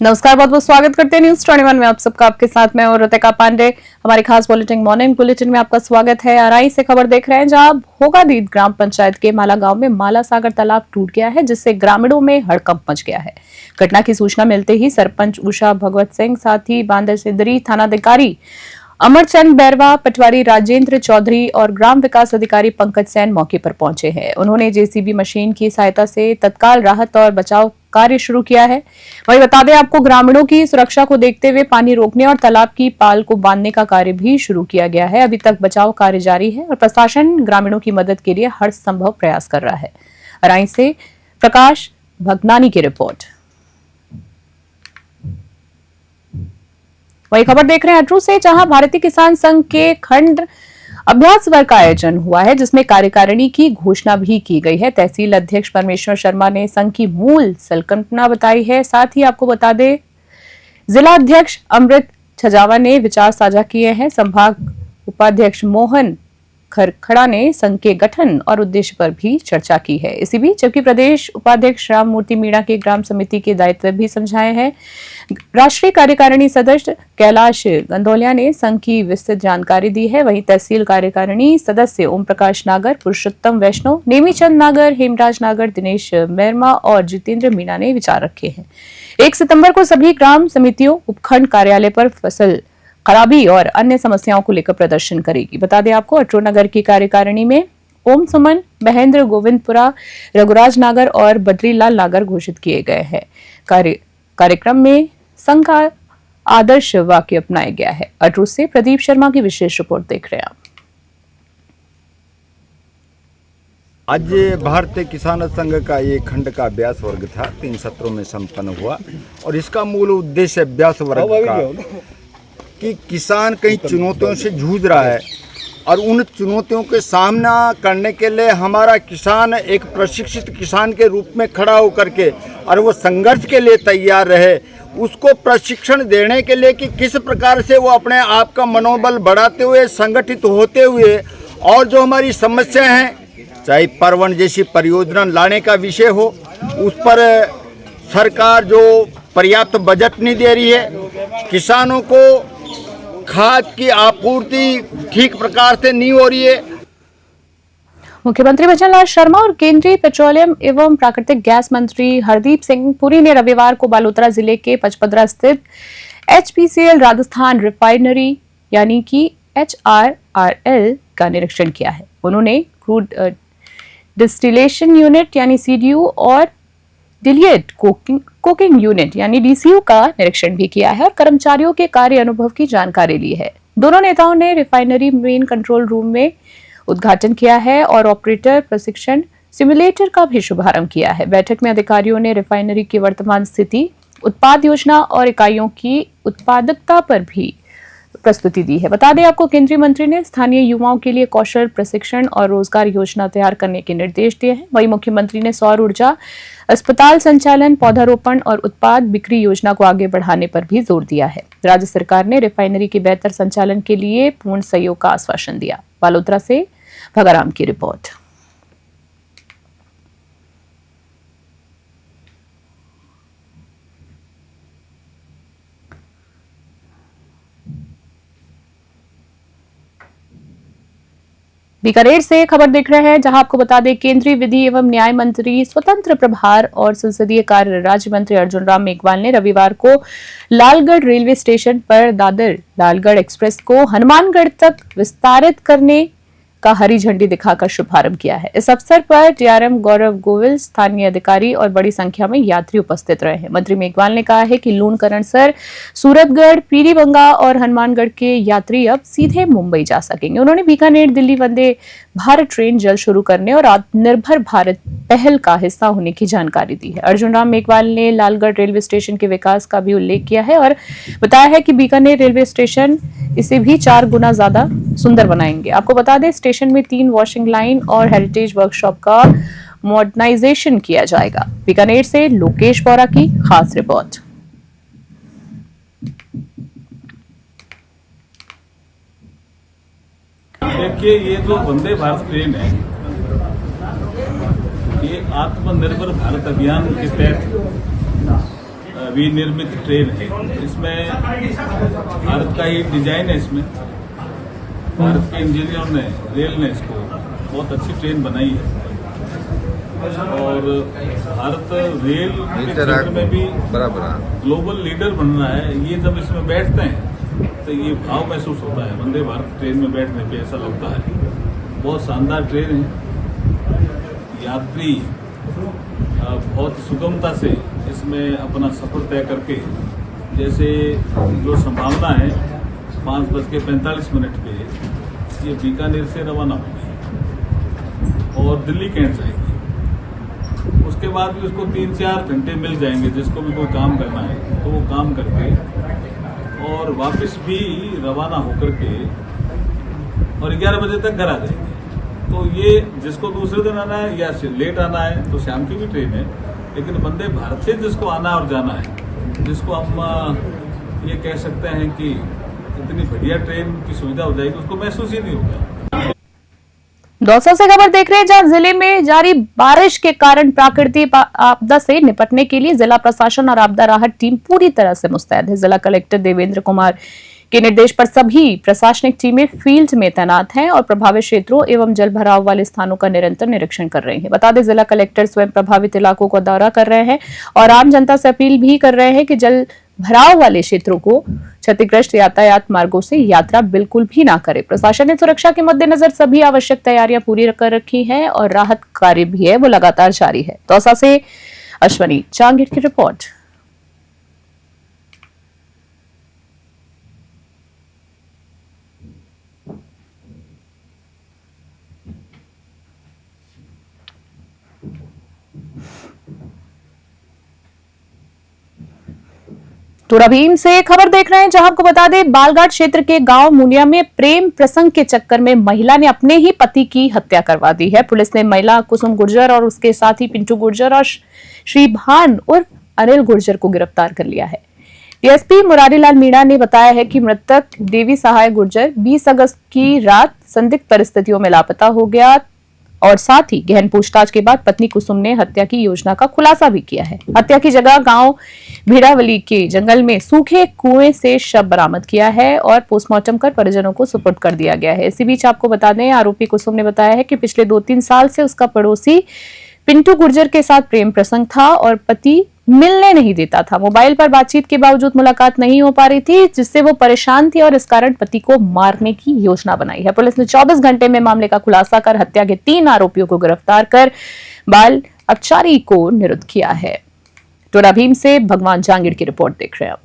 नमस्कार, बहुत बहुत स्वागत करते हैं न्यूज 21 में आप सबका। आपके साथ मैं और ऋतिका पांडे। हमारे खास बुलेटिन मॉर्निंग बुलेटिन में आपका स्वागत है। आरआई से खबर देख रहे हैं, जहां भोगादीद ग्राम पंचायत के माला गांव में माला सागर तालाब टूट गया है, जिससे ग्रामीणों में हड़कंप मच गया है। घटना की सूचना मिलते ही सरपंच उषा भगवत सिंह, साथ ही बांदर सिंदरी थानाधिकारी अमरचंद बैरवा, पटवारी राजेंद्र चौधरी और ग्राम विकास अधिकारी पंकज सैन मौके पर पहुंचे हैं। उन्होंने जेसीबी मशीन की सहायता से तत्काल राहत और बचाव कार्य शुरू किया है। वहीं बता दें आपको, ग्रामीणों की सुरक्षा को देखते हुए पानी रोकने और तालाब की पाल को बांधने का कार्य भी शुरू किया गया है। अभी तक बचाव कार्य जारी है और प्रशासन ग्रामीणों की मदद के लिए हर संभव प्रयास कर रहा है। अराई से प्रकाश भगनानी की रिपोर्ट। वही खबर देख रहे हैं अटरू से, जहां भारतीय किसान संघ के खंड अभ्यास वर्ग का आयोजन हुआ है, जिसमें कार्यकारिणी की घोषणा भी की गई है। तहसील अध्यक्ष परमेश्वर शर्मा ने संघ की मूल संकल्पना बताई है। साथ ही आपको बता दें, जिला अध्यक्ष अमृत छजावा ने विचार साझा किए हैं। संभाग उपाध्यक्ष मोहन खरखड़ा ने संघ के गठन और उद्देश्य पर भी चर्चा की है। इसी बीच जबकि प्रदेश उपाध्यक्ष राम मूर्ति मीणा के ग्राम समिति के दायित्व भी समझाए हैं। राष्ट्रीय कार्यकारिणी सदस्य कैलाश गंदौलिया ने संघ की विस्तृत जानकारी दी है। वहीं तहसील कार्यकारिणी सदस्य ओम प्रकाश नागर, पुरुषोत्तम वैष्णव, नेमीचंद नागर, हेमराज नागर, दिनेश मेरमा और जितेंद्र मीणा ने विचार रखे हैं। 1 सितंबर को सभी ग्राम समितियों उपखंड कार्यालय पर फसल खराबी और अन्य समस्याओं को लेकर प्रदर्शन करेगी। बता दें आपको, अटरू नगर की कार्यकारिणी में ओम सुमन, महेंद्र गोविंदपुरा, रघुराज नागर और बद्रीलाल नागर घोषित किए गए हैं। कार्यक्रम में संघ का आदर्श वाक्य अपनाया गया है। अटरू से प्रदीप शर्मा की विशेष रिपोर्ट देख रहे हैं आप। आज भारतीय किसान संघ का ये खंड का अभ्यास वर्ग था, 3 सत्रों में संपन्न हुआ और इसका मूल उद्देश्य अभ्यास वर्ग का कि किसान कई चुनौतियों से जूझ रहा है और उन चुनौतियों के सामना करने के लिए हमारा किसान एक प्रशिक्षित किसान के रूप में खड़ा होकर के और वो संघर्ष के लिए तैयार रहे। उसको प्रशिक्षण देने के लिए कि किस प्रकार से वो अपने आप का मनोबल बढ़ाते हुए, संगठित होते हुए, और जो हमारी समस्या हैं, चाहे परवन जैसी परियोजना लाने का विषय हो, उस पर सरकार जो पर्याप्त बजट नहीं दे रही है, किसानों को खाद की आपूर्ति ठीक प्रकार से नहीं हो रही है। मुख्यमंत्री भजनलाल शर्मा और केंद्रीय पेट्रोलियम एवं प्राकृतिक गैस मंत्री हरदीप सिंह पुरी ने रविवार को बालोतरा जिले के पचपदरा स्थित HPCL राजस्थान रिफाइनरी यानी कि HRRL का निरीक्षण किया है। उन्होंने क्रूड डिस्टिलेशन यूनिट यानी CDU और डिलिएट कोकिंग यूनिट यानी DCU का निरीक्षण भी किया है और कर्मचारियों के कार्य अनुभव की जानकारी ली है। दोनों नेताओं ने रिफाइनरी मेन कंट्रोल रूम में उद्घाटन किया है और ऑपरेटर प्रशिक्षण सिमुलेटर का भी शुभारंभ किया है। बैठक में अधिकारियों ने रिफाइनरी की वर्तमान स्थिति, उत्पाद योजना और इकाइयों की उत्पादकता पर भी प्रस्तुति दी है। बता दें आपको, केंद्रीय मंत्री ने स्थानीय युवाओं के लिए कौशल प्रशिक्षण और रोजगार योजना तैयार करने के निर्देश दिए हैं। वहीं मुख्यमंत्री ने सौर ऊर्जा, अस्पताल संचालन, पौधारोपण और उत्पाद बिक्री योजना को आगे बढ़ाने पर भी जोर दिया है। राज्य सरकार ने रिफाइनरी के बेहतर संचालन के लिए पूर्ण सहयोग का आश्वासन दिया। बालोतरा से भगाराम की रिपोर्ट। बीकानेर से खबर देख रहे हैं, जहां आपको बता दें, केंद्रीय विधि एवं न्याय मंत्री, स्वतंत्र प्रभार और संसदीय कार्य राज्य मंत्री अर्जुन राम मेघवाल ने रविवार को लालगढ़ रेलवे स्टेशन पर दादर लालगढ़ एक्सप्रेस को हनुमानगढ़ तक विस्तारित करने का हरी झंडी दिखाकर शुभारंभ किया है। इस अवसर पर DRM गौरव गोविल, स्थानीय अधिकारी और बड़ी संख्या में यात्री उपस्थित रहे हैं। मंत्री मेघवाल ने कहा है कि लूणकरणसर, सूरतगढ़, पीलीबंगा और हनुमानगढ़ के यात्री अब सीधे मुंबई जा सकेंगे। उन्होंने बीकानेर दिल्ली वंदे भारत ट्रेन जल्द शुरू करने और आत्मनिर्भर भारत पहल का हिस्सा होने की जानकारी दी है। अर्जुन राम मेघवाल ने लालगढ़ रेलवे स्टेशन के विकास का भी उल्लेख किया है और बताया है कि बीकानेर रेलवे स्टेशन इसे भी 4 गुना ज्यादा सुंदर बनाएंगे। आपको बता दें, स्टेशन में 3 वॉशिंग लाइन और हेरिटेज वर्कशॉप का मॉडर्नाइजेशन किया जाएगा। बीकानेर से लोकेश बोरा की खास रिपोर्ट। देखिए, ये जो वंदे भारत ट्रेन है, ये आत्मनिर्भर भारत अभियान के तहत विनिर्मित ट्रेन है। इसमें भारत का ही डिजाइन है। इसमें भारत के इंजीनियरों ने, रेल ने इसको बहुत अच्छी ट्रेन बनाई है और भारत रेल के क्षेत्र में भी ग्लोबल लीडर बन रहा है। ये जब इसमें बैठते हैं तो ये भाव महसूस होता है। वंदे भारत ट्रेन में बैठने पे ऐसा लगता है बहुत शानदार ट्रेन है। यात्री बहुत सुगमता से इसमें अपना सफर तय करके, जैसे जो संभावना है 5:45 पे ये बीकानेर से रवाना होगी और दिल्ली कैंट जाएगी। उसके बाद भी उसको 3-4 घंटे मिल जाएंगे, जिसको भी कोई काम करना है तो वो काम करके और वापस भी रवाना होकर के और 11 बजे तक घर आ जाएंगे। तो ये जिसको दूसरे दिन आना है या लेट आना है तो शाम की भी ट्रेन है, लेकिन वंदे भारत से जिसको आना और जाना है, जिसको हम ये कह सकते हैं कि इतनी बढ़िया ट्रेन की सुविधा हो जाएगी, उसको महसूस ही नहीं होगा। दौसा से खबर देख रहे हैं, जहां जिले में जारी बारिश के कारण प्राकृतिक आपदा से निपटने के लिए जिला प्रशासन और आपदा राहत टीम पूरी तरह से मुस्तैद है। जिला कलेक्टर देवेंद्र कुमार के निर्देश पर सभी प्रशासनिक टीमें फील्ड में तैनात हैं और प्रभावित क्षेत्रों एवं जल भराव वाले स्थानों का निरंतर निरीक्षण कर रहे हैं। बता दें, जिला कलेक्टर स्वयं प्रभावित इलाकों का दौरा कर रहे हैं और आम जनता से अपील भी कर रहे हैं कि जल भराव वाले क्षेत्रों को क्षतिग्रस्त यातायात मार्गों से यात्रा बिल्कुल भी ना करे। प्रशासन ने सुरक्षा के मद्देनजर सभी आवश्यक तैयारियां पूरी कर रखी हैं और राहत कार्य भी है वो लगातार जारी है। दौसा से अश्वनी चांगेड़ की रिपोर्ट। टोरा भीम से खबर देख रहे हैं, जहां आपको बता दें, बालघाट क्षेत्र के गांव मुनिया में प्रेम प्रसंग के चक्कर में महिला ने अपने ही पति की हत्या करवा दी है। पुलिस ने महिला कुसुम गुर्जर और उसके साथी पिंटू गुर्जर और श्रीभान उर्फ अनिल गुर्जर को गिरफ्तार कर लिया है। डीएसपी मुरारीलाल मीणा ने बताया है कि मृतक देवी सहाय गुर्जर 20 अगस्त की रात संदिग्ध परिस्थितियों में लापता हो गया और साथ ही गहन पूछताछ के बाद पत्नी कुसुम ने हत्या की योजना का खुलासा भी किया है। हत्या की जगह गांव भीड़ावली के जंगल में सूखे कुएं से शव बरामद किया है और पोस्टमार्टम कर परिजनों को सुपुर्द कर दिया गया है। इसी बीच आपको बता दें, आरोपी कुसुम ने बताया है कि पिछले 2-3 साल से उसका पड़ोसी पिंटू गुर्जर के साथ प्रेम प्रसंग था और पति मिलने नहीं देता था। मोबाइल पर बातचीत के बावजूद मुलाकात नहीं हो पा रही थी, जिससे वो परेशान थी और इस कारण पति को मारने की योजना बनाई है। पुलिस ने 24 घंटे में मामले का खुलासा कर हत्या के 3 आरोपियों को गिरफ्तार कर बाल अपचारी को निरुद्ध किया है। टोरा भीम से भगवान जांगीड़ की रिपोर्ट देख रहे हैं आप।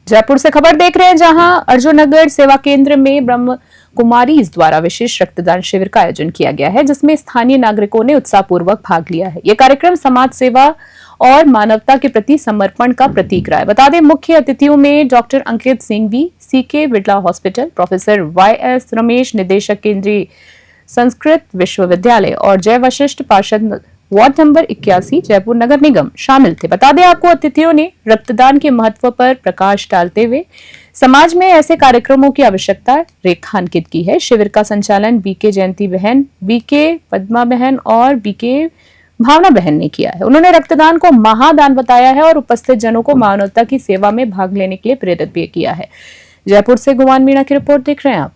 जयपुर से खबर देख रहे हैं, जहां अर्जुन नगर सेवा केंद्र में ब्रह्म कुमारीज द्वारा विशेष रक्तदान शिविर का आयोजन किया गया है, जिसमें स्थानीय नागरिकों ने उत्साहपूर्वक भाग लिया है। यह कार्यक्रम समाज सेवा और मानवता के प्रति समर्पण का प्रतीक रहा है। बता दें, मुख्य अतिथियों में doctor Ankit Singhvi, CK Birla hospital, professor YS Ramesh, निदेशक केंद्रीय संस्कृत विश्वविद्यालय और जय वशिष्ठ पार्षद वार्ड नंबर 81 जयपुर नगर निगम शामिल थे। बता दें आपको, अतिथियों ने रक्तदान के महत्व पर प्रकाश डालते हुए समाज में ऐसे कार्यक्रमों की आवश्यकता रेखांकित की है। शिविर का संचालन बीके जयंती बहन, बीके पद्मा बहन और बीके भावना बहन ने किया है। उन्होंने रक्तदान को महादान बताया है और उपस्थित जनों को मानवता की सेवा में भाग लेने के लिए प्रेरित भी किया है। जयपुर से गुमान मीणा की रिपोर्ट देख रहे हैं आप।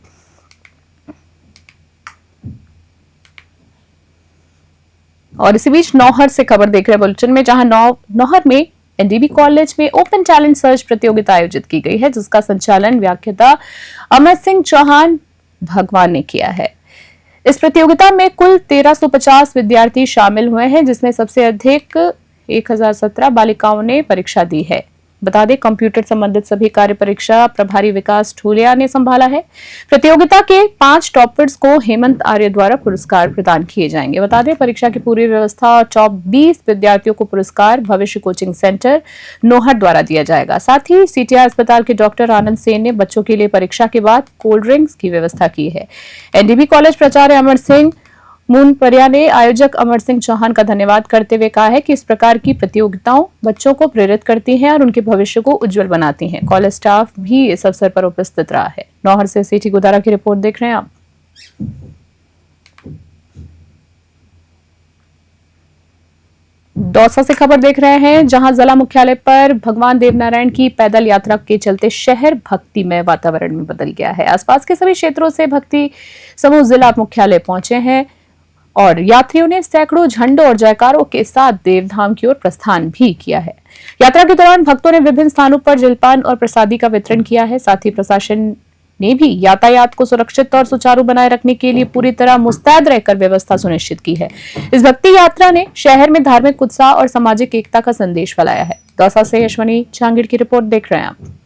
और इसी बीच नौहर से खबर देख रहे हैं बुलेटिन में, जहां नौहर में एनडीबी कॉलेज में ओपन टैलेंट सर्च प्रतियोगिता आयोजित की गई है, जिसका संचालन व्याख्याता अमर सिंह चौहान भगवान ने किया है। इस प्रतियोगिता में कुल 1350 विद्यार्थी शामिल हुए हैं, जिसमें सबसे अधिक 1017 बालिकाओं ने परीक्षा दी है। बता दें, कंप्यूटर संबंधित सभी कार्य परीक्षा प्रभारी विकास ठूलिया ने संभाला है। प्रतियोगिता के 5 टॉपर्स को हेमंत आर्य द्वारा पुरस्कार प्रदान किए जाएंगे। बता दें, परीक्षा की पूरी व्यवस्था और 24 विद्यार्थियों को पुरस्कार भविष्य कोचिंग सेंटर नौहर द्वारा दिया जाएगा। साथ ही सीटीआर अस्पताल के डॉक्टर आनंद सेन ने बच्चों के लिए परीक्षा के बाद कोल्ड ड्रिंक्स की व्यवस्था की है। एनडीबी कॉलेज प्राचार्य अमर सिंह मूनपरिया ने आयोजक अमर सिंह चौहान का धन्यवाद करते हुए कहा है कि इस प्रकार की प्रतियोगिताओं बच्चों को प्रेरित करती हैं और उनके भविष्य को उज्जवल बनाती हैं। कॉलेज स्टाफ भी इस अवसर पर उपस्थित रहा है। नौहर से सीटी गुदारा की रिपोर्ट देख रहे हैं आप। दौसा से खबर देख रहे हैं, जहां जिला मुख्यालय पर भगवान देवनारायण की पैदल यात्रा के चलते शहर भक्तिमय वातावरण में बदल गया है। आसपास के सभी क्षेत्रों से भक्ति समूह जिला मुख्यालय पहुंचे हैं और यात्रियों ने सैकड़ों झंडों और जयकारों के साथ देवधाम की ओर प्रस्थान भी किया है। यात्रा के दौरान भक्तों ने विभिन्न स्थानों पर जलपान और प्रसादी का वितरण किया है। साथ ही प्रशासन ने भी यातायात को सुरक्षित और सुचारू बनाए रखने के लिए पूरी तरह मुस्तैद रहकर व्यवस्था सुनिश्चित की है। इस भक्ति यात्रा ने शहर में धार्मिक उत्साह और सामाजिक एकता का संदेश फैलाया है। दौसा से यशवनी जहांगीर की रिपोर्ट देख रहे हैं आप।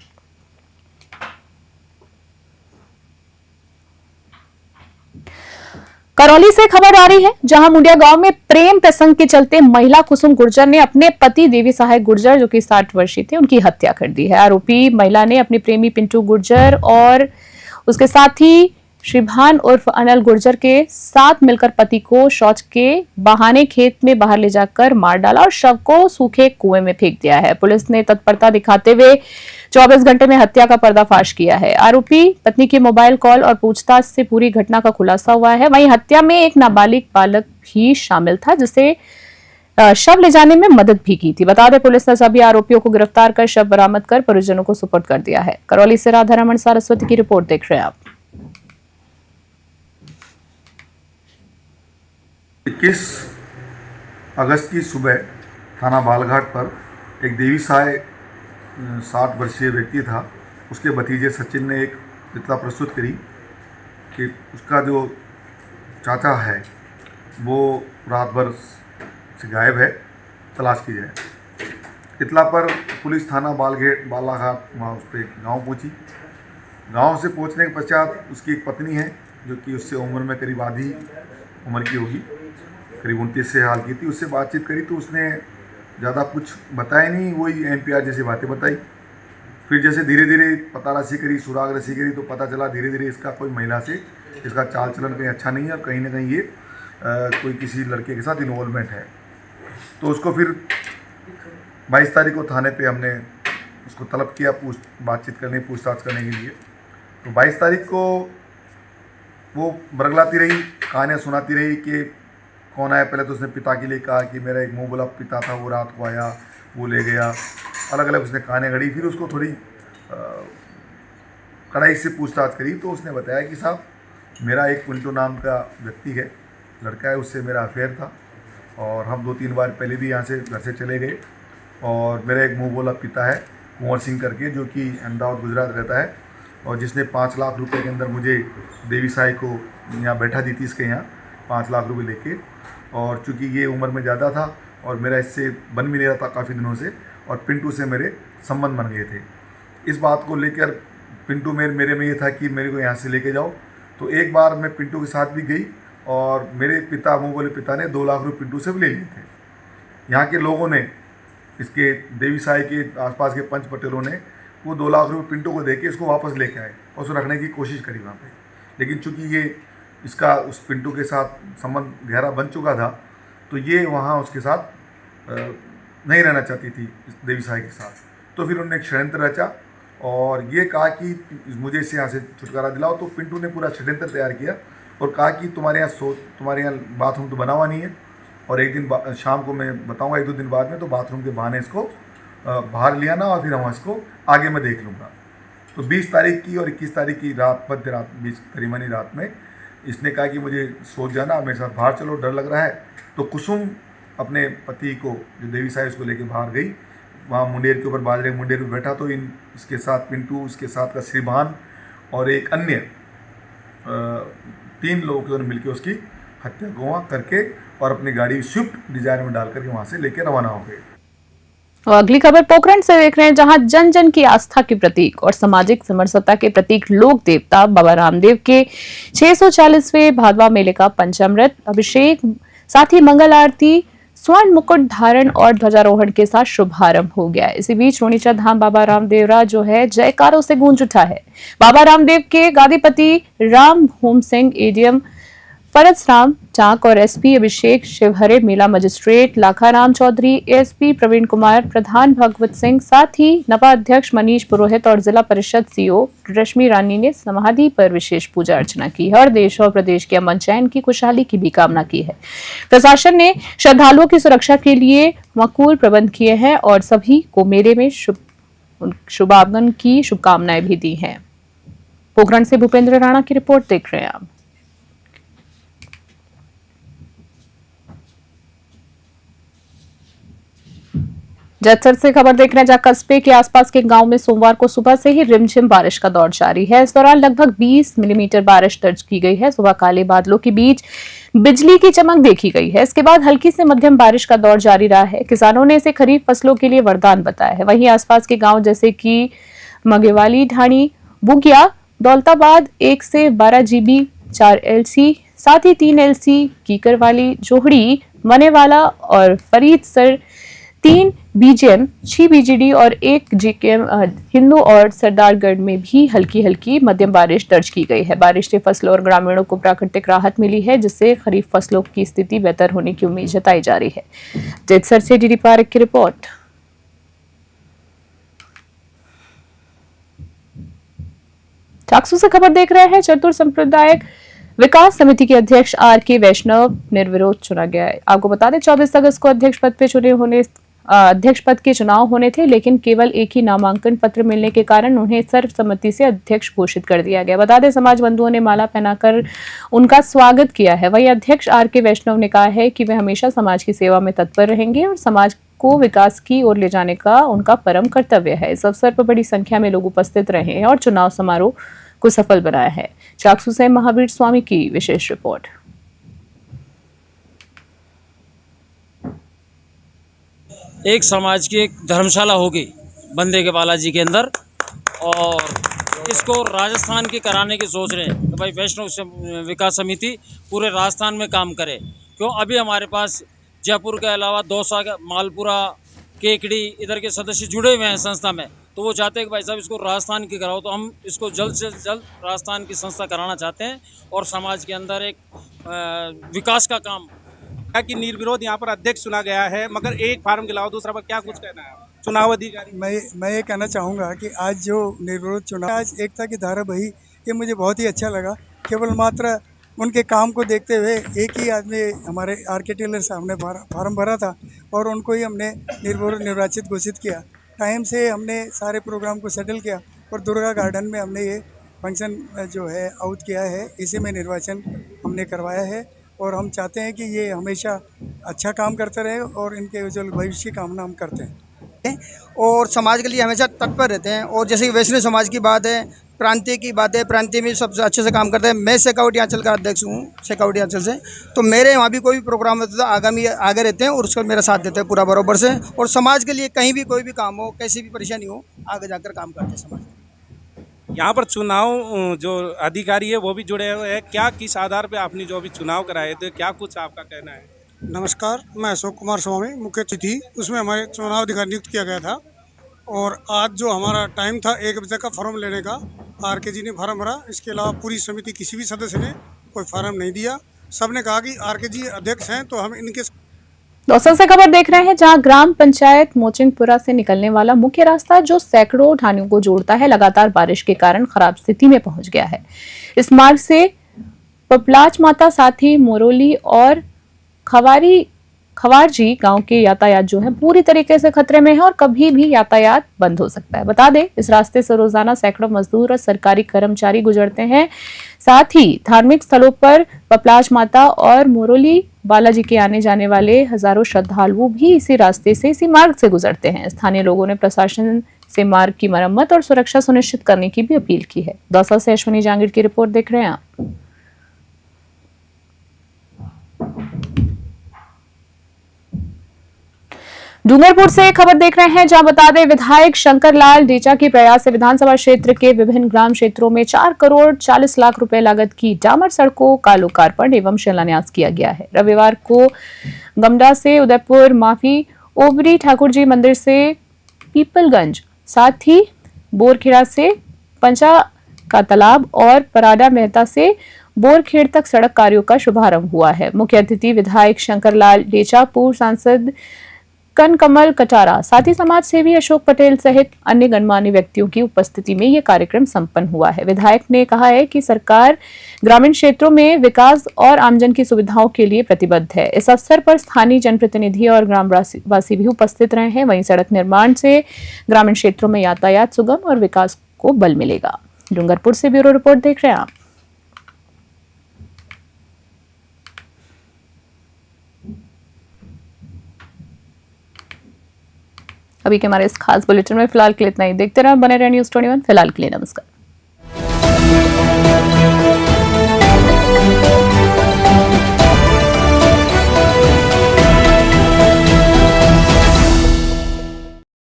करौली से खबर आ रही है, जहां मुंडिया गांव में प्रेम प्रसंग के चलते महिला कुसुम गुर्जर ने अपने पति देवी सहाय गुर्जर, जो कि 60 वर्षीय थे, उनकी हत्या कर दी है। आरोपी महिला ने अपने प्रेमी पिंटू गुर्जर और उसके साथी श्रीभान उर्फ अनिल गुर्जर के साथ मिलकर पति को शौच के बहाने खेत में बाहर ले जाकर मार डाला और शव को सूखे कुएं में फेंक दिया है। पुलिस ने तत्परता दिखाते हुए 24 घंटे में हत्या का पर्दाफाश किया है। आरोपी पत्नी के मोबाइल कॉल और पूछताछ से पूरी घटना का खुलासा हुआ है। वहीं हत्या में एक नाबालिग बालक भी शामिल था, जिसे शव ले जाने में मदद भी की थी। बता दें, पुलिस ने सभी आरोपियों को गिरफ्तार कर शव बरामद कर परिजनों को सुपुर्द कर दिया है। करौली से राधा रमन सारस्वती की रिपोर्ट देख रहे हैं आप। 21 अगस्त की सुबह थाना बालघाट पर एक देवी सहाय 60 वर्षीय व्यक्ति था। उसके भतीजे सचिन ने एक इतना प्रस्तुत करी कि उसका जो चाचा है वो रात भर से गायब है, तलाश की जाए। इतला पर पुलिस थाना बालाघाट वहाँ उस पर गाँव पहुँची। गाँव से पहुँचने के पश्चात उसकी एक पत्नी है, जो कि उससे उम्र में करीब आधी उम्र की होगी, करीब 29 साल की थी। उससे बातचीत करी तो उसने ज़्यादा कुछ बताया नहीं, वही NPR जैसी बातें बताई। फिर जैसे धीरे धीरे पता रसी करी, सुराग रसी करी, तो पता चला धीरे धीरे इसका कोई महिला से इसका चाल चलन कहीं अच्छा नहीं है और कहीं ना कहीं ये कोई किसी लड़के के साथ इन्वॉल्वमेंट है। तो उसको फिर 22 तारीख को थाने पे हमने उसको तलब किया बातचीत करने, पूछताछ करने के लिए। तो 22 तारीख को वो बरगलाती रही, कहानियाँ सुनाती रही कि कौन आया। पहले तो उसने पिता के लिए कहा कि मेरा एक मुँह बोला पिता था, वो रात को आया, वो ले गया। अलग अलग उसने कहानियाँ गढ़ी। फिर उसको थोड़ी कड़ाई से पूछताछ करी तो उसने बताया कि साहब, मेरा एक पिंटू नाम का व्यक्ति है, लड़का है, उससे मेरा अफेयर था और हम 2-3 बार पहले भी यहाँ से घर से चले गए। और मेरा एक मुँह बोला पिता है कुंवर सिंह करके, जो कि अहमदाबाद गुजरात रहता है और जिसने 5 लाख रुपए के अंदर मुझे देवी साई को यहाँ बैठा दी थी, इसके यहाँ 5 लाख रुपए लेके। और चूँकि ये उम्र में ज़्यादा था और मेरा इससे बन भी नहीं रहा था काफ़ी दिनों से, और पिंटू से मेरे संबंध बन गए थे। इस बात को लेकर पिंटू मेरे में ये था कि मेरे को यहाँ से लेके जाओ। तो एक बार मैं पिंटू के साथ भी गई और मेरे पिता, मुँह बोले पिता ने 2 लाख रुपये पिंटू से भी ले लिए थे। यहाँ के लोगों ने, इसके देवी साई के आसपास के पंच पटेलों ने वो 2 लाख रुपये पिंटू को दे के इसको वापस लेके आए और उसको रखने की कोशिश करी वहाँ पे। लेकिन चूंकि ये इसका उस पिंटू के साथ संबंध गहरा बन चुका था, तो ये वहाँ उसके साथ नहीं रहना चाहती थी देवी साई के साथ। तो फिर उन्होंने एक षड्यंत्र रचा और ये कहा कि मुझे इससे यहाँ से छुटकारा दिलाओ। तो पिंटू ने पूरा षड्यंत्र तैयार किया और कहा कि तुम्हारे यहाँ बाथरूम तो बना हुआ नहीं है और एक दिन शाम को मैं बताऊँगा 1-2 दिन बाद में, तो बाथरूम के बहाने इसको बाहर ले आना और फिर हम इसको आगे मैं देख लूँगा। तो 20 तारीख की और 21 तारीख की रात, मध्य रात, बीच करीबनी रात में इसने कहा कि मुझे सोच जाना, मेरे साथ बाहर चलो, डर लग रहा है। तो कुसुम अपने पति को, जो देवी साई, उसको लेके बाहर गई। वहाँ मुंडेर के ऊपर, बाजरे मुंडेर पे बैठा, तो इसके साथ पिंटू, इसके साथ का श्रीभान और एक अन्य 3 लोगों के मिलकर उसकी हत्या को वहाँ करके और अपनी गाड़ी स्विफ्ट डिजायर में डाल करके वहाँ से लेकर रवाना हो गए। और अगली खबर पोखरण से देख रहे हैं, जहां जन जन की आस्था के प्रतीक और सामाजिक समरसता के प्रतीक लोक देवता बाबा रामदेव के 640वें भादवा मेले का पंचामृत अभिषेक, साथ ही मंगल आरती, स्वर्ण मुकुट धारण और ध्वजारोहण के साथ शुभारंभ हो गया। इसी बीच रोनिचा धाम बाबा रामदेवरा जो है जयकारों से गूंज उठा है। बाबा रामदेव के गादीपति राम होम सिंह एडीएम परसराम चाक और एसपी अभिषेक शिवहरे, मेला मजिस्ट्रेट लाखाराम चौधरी, एएसपी प्रवीण कुमार, प्रधान भगवत सिंह, साथ ही नपा अध्यक्ष मनीष पुरोहित और जिला परिषद सीओ रश्मि रानी ने समाधि पर विशेष पूजा अर्चना की है और देश और प्रदेश के अमन चैन की खुशहाली की भी कामना की है। प्रशासन ने श्रद्धालुओं की सुरक्षा के लिए माकूल प्रबंध किए हैं और सभी को मेले में शुभागमन की शुभकामनाएं भी दी हैं। पोखरण से भूपेंद्र राणा की रिपोर्ट देख रहे हैं आप। जैतसर से खबर देख रहे हैं, जहां कस्बे के आसपास के गांव में सोमवार को सुबह से ही रिमझिम बारिश का दौर जारी है। इस दौरान लगभग 20 मिलीमीटर बारिश दर्ज की गई है। सुबह काले बादलों के बीच बिजली की चमक देखी गई है। इसके बाद हल्की से मध्यम बारिश का दौर जारी रहा है। किसानों ने इसे खरीफ फसलों के लिए वरदान बताया है। वहीं आसपास के गाँव जैसे कि मगेवाली, ढाणी, बुगिया, दौलताबाद 1 से 12 GB 4 LC, साथ ही 3 LC, कीकरवाली, जोहड़ी, मनेवाला और फरीदसर 3 BGM, 6 BGD और 1 GKM हिंदू और सरदारगढ़ में भी हल्की हल्की मध्यम बारिश दर्ज की गई है। बारिश से फसलों और ग्रामीणों को प्राकृतिक राहत मिली है, जिससे खरीफ फसलों की स्थिति बेहतर होने की उम्मीद जताई जा रही है। जैतसर से डीडी पारेख की रिपोर्ट। चाकसू से खबर देख रहे हैं, चतुर सांप्रदायिक विकास समिति के अध्यक्ष RK वैष्णव निर्विरोध चुना गया है। आपको बता दें 24 अगस्त को अध्यक्ष पद के चुनाव होने थे, लेकिन केवल एक ही नामांकन पत्र मिलने के कारण उन्हें सर्वसम्मति से अध्यक्ष घोषित कर दिया गया। बता दें समाज बंधुओं ने माला पहनाकर उनका स्वागत किया है। वहीं अध्यक्ष RK वैष्णव ने कहा है कि वे हमेशा समाज की सेवा में तत्पर रहेंगे और समाज को विकास की ओर ले जाने का उनका परम कर्तव्य है। इस अवसर पर बड़ी संख्या में लोग उपस्थित रहे हैं और चुनाव समारोह को सफल बनाया है। चाकसू से महावीर स्वामी की विशेष रिपोर्ट। एक समाज की एक धर्मशाला होगी बंदे के बालाजी के अंदर, और इसको राजस्थान की कराने की सोच रहे हैं। तो भाई वैष्णव विकास समिति पूरे राजस्थान में काम करे। क्यों अभी हमारे पास जयपुर के अलावा दौसा, मालपुरा, केकड़ी इधर के सदस्य जुड़े हुए हैं संस्था में, तो वो चाहते हैं कि भाई साहब इसको राजस्थान की कराओ। तो हम इसको जल्द से जल्द राजस्थान की संस्था कराना चाहते हैं और समाज के अंदर एक विकास का काम कि निर्विरोध यहाँ पर अध्यक्ष चुना गया है, मगर एक फार्म के अलावा दूसरा पर क्या कुछ कहना है चुनाव अधिकारी? मैं ये कहना चाहूँगा कि आज जो निर्विरोध चुनाव, आज एकता की धारा बही, ये मुझे बहुत ही अच्छा लगा। केवल मात्र उनके काम को देखते हुए एक ही आदमी हमारे RK टेलर साहब ने फार्म भरा था और उनको ही हमने निर्विरोध निर्वाचित घोषित किया। टाइम से हमने सारे प्रोग्राम को सेटल किया और दुर्गा गार्डन में हमने ये फंक्शन जो है आउट किया है, इसी में निर्वाचन हमने करवाया है और हम चाहते हैं कि ये हमेशा अच्छा काम करते रहे और इनके उज्जवल भविष्य की कामना हम करते हैं और समाज के लिए हमेशा तत्पर रहते हैं। और जैसे कि वैष्णव समाज की बात है, प्रांतीय की बात है, प्रांतीय में सबसे अच्छे से काम करते हैं। मैं शेखावटी आंचल का अध्यक्ष हूँ, शेखावटी आंचल से, तो मेरे वहाँ भी कोई भी प्रोग्राम होता है आगे रहते हैं और उसका मेरा साथ देते हैं पूरा बराबर से। और समाज के लिए कहीं भी कोई भी काम हो, कैसी भी परेशानी हो, आगे जाकर काम करते हैं समाज। यहाँ पर चुनाव जो अधिकारी है वो भी जुड़े हुए हैं। क्या किस आधार पे आपने जो अभी चुनाव कराए थे, क्या कुछ आपका कहना है? नमस्कार, मैं अशोक कुमार स्वामी मुख्य अतिथि, उसमें हमारे चुनाव अधिकारी नियुक्त किया गया था और आज जो हमारा टाइम था 1 बजे का फॉर्म लेने का, RK जी ने फॉर्म भरा। इसके अलावा पूरी समिति किसी भी सदस्य ने कोई फॉर्म नहीं दिया। सबने कहा कि RK जी अध्यक्ष हैं तो हम इनके। दौसा से खबर देख रहे हैं, जहां ग्राम पंचायत मोचिंगपुरा से निकलने वाला मुख्य रास्ता जो सैकड़ों ढाणियों को जोड़ता है, लगातार बारिश के कारण खराब स्थिति में पहुंच गया है। इस मार्ग से पपलाच माता, साथ ही मोरोली और खवारजी गांव के यातायात जो है पूरी तरीके से खतरे में है और कभी भी यातायात बंद हो सकता है। बता दें इस रास्ते से रोजाना सैकड़ों मजदूर और सरकारी कर्मचारी गुजरते हैं। साथ ही धार्मिक स्थलों पर पपलाच माता और मोरोली बालाजी के आने जाने वाले हजारों श्रद्धालु भी इसी रास्ते से, इसी मार्ग से गुजरते हैं। स्थानीय लोगों ने प्रशासन से मार्ग की मरम्मत और सुरक्षा सुनिश्चित करने की भी अपील की है। दौसा से अश्विनी जांगीर की रिपोर्ट देख रहे हैं आप। डूंगरपुर से खबर देख रहे हैं, जहां बता दें विधायक शंकर लाल डेचा के प्रयास से विधानसभा क्षेत्र के विभिन्न ग्राम क्षेत्रों में 4 करोड़ 40 लाख रुपए लागत की डामर सड़कों का लोकार्पण एवं शिलान्यास किया गया है। रविवार को गमडा से उदयपुर माफी ओबरी ठाकुर जी मंदिर से पीपलगंज, साथ ही बोरखेड़ा से पंचा का तालाब और पराडा मेहता से बोरखेड़ तक सड़क कार्यों का शुभारंभ हुआ है। मुख्य अतिथि विधायक शंकरलाल डेचा, पूर्व सांसद कनकमल कटारा, साथी समाज सेवी अशोक पटेल सहित अन्य गणमान्य व्यक्तियों की उपस्थिति में यह कार्यक्रम संपन्न हुआ है। विधायक ने कहा है कि सरकार ग्रामीण क्षेत्रों में विकास और आमजन की सुविधाओं के लिए प्रतिबद्ध है। इस अवसर पर स्थानीय जनप्रतिनिधि और ग्रामवासी भी उपस्थित रहे हैं। वहीं सड़क निर्माण से ग्रामीण क्षेत्रों में यातायात सुगम और विकास को बल मिलेगा। डूंगरपुर से ब्यूरो रिपोर्ट देख रहे हैं आप। अभी के हमारे इस खास बुलेटिन में फिलहाल के लिए इतना ही। देखते रहो, बने रहे न्यूज़ 21। फिलहाल के लिए नमस्कार।